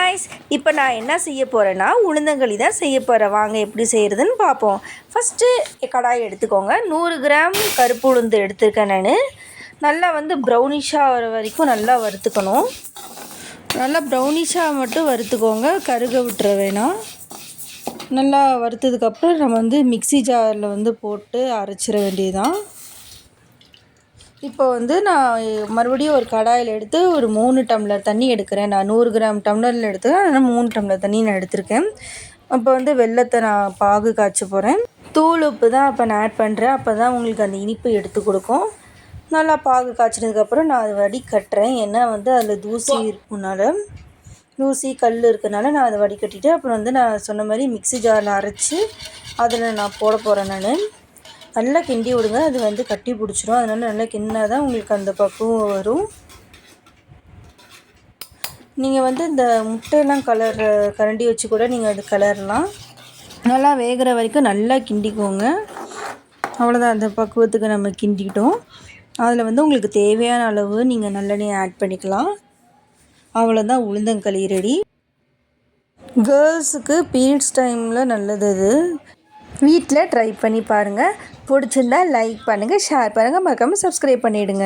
Guys, இப்போ நான் என்ன செய்ய போகிறேன்னா உளுந்தங்களி தான் செய்ய போகிறேன். வாங்க எப்படி செய்கிறதுன்னு பார்ப்போம். ஃபஸ்ட்டு கடாய் எடுத்துக்கோங்க. 100 கிராம் கருப்பு உளுந்து எடுத்துருக்கேன் நான். நல்லா ப்ரௌனிஷாக வர வரைக்கும் நல்லா வறுத்துக்கணும். நல்லா ப்ரௌனிஷாக மட்டும் வறுத்துக்கோங்க, கருக விட்டுற வேணாம். நல்லா வறுத்ததுக்கப்புறம் நம்ம மிக்ஸி ஜாரில் போட்டு அரைச்சிட வேண்டியதுதான். இப்போ நான் மறுபடியும் ஒரு கடாயில் எடுத்து ஒரு 3 டம்ளர் தண்ணி எடுக்கிறேன். நான் 100 கிராம் டம்ளரில் எடுத்துக்கிறேன், அதனால் 3 டம்ளர் தண்ணி நான் எடுத்திருக்கேன். அப்போ வெல்லத்தை நான் பாகு காய்ச்ச போகிறேன். தூள் உப்பு தான் அப்போ நான் ஆட் பண்ணுறேன். அப்போ தான் உங்களுக்கு அந்த இனிப்பு எடுத்து கொடுக்கும். நல்லா பாகு காய்ச்சினதுக்கப்புறம் நான் அதை வடிகட்டுறேன். ஏன்னா அதில் தூசி இருக்குனால, தூசி கல் இருக்கனால நான் அதை வடிகட்டிட்டு அப்புறம் நான் சொன்ன மாதிரி மிக்ஸி ஜாரில் அரைச்சி அதில் நான் போட போகிறேன். நான் நல்லா கிண்டி விடுங்க, அது கட்டி பிடிச்சிரும். அதனால் நல்லா கிண்டினா தான் உங்களுக்கு அந்த பக்குவம் வரும். நீங்கள் இந்த முட்டையெல்லாம் கரண்டி வச்சு கூட நீங்கள் அது கலரலாம். நல்லா வேகிற வரைக்கும் நல்லா கிண்டிக்கோங்க. அவ்வளோதான், அந்த பக்குவத்துக்கு நம்ம கிண்டிக்கிட்டோம். அதில் உங்களுக்கு தேவையான அளவு நீங்கள் நல்லெண்ணெய் ஆட் பண்ணிக்கலாம். அவ்வளோதான், உளுந்தங்களி ரெடி. கேர்ள்ஸுக்கு பீரியட்ஸ் டைமில் நல்லது. அது வீட்டில் ட்ரை பண்ணி பாருங்கள். பிடிச்சிருந்தா லைக் பண்ணுங்கள், ஷேர் பண்ணுங்கள், மறக்காமல் சப்ஸ்கிரைப் பண்ணிவிடுங்க.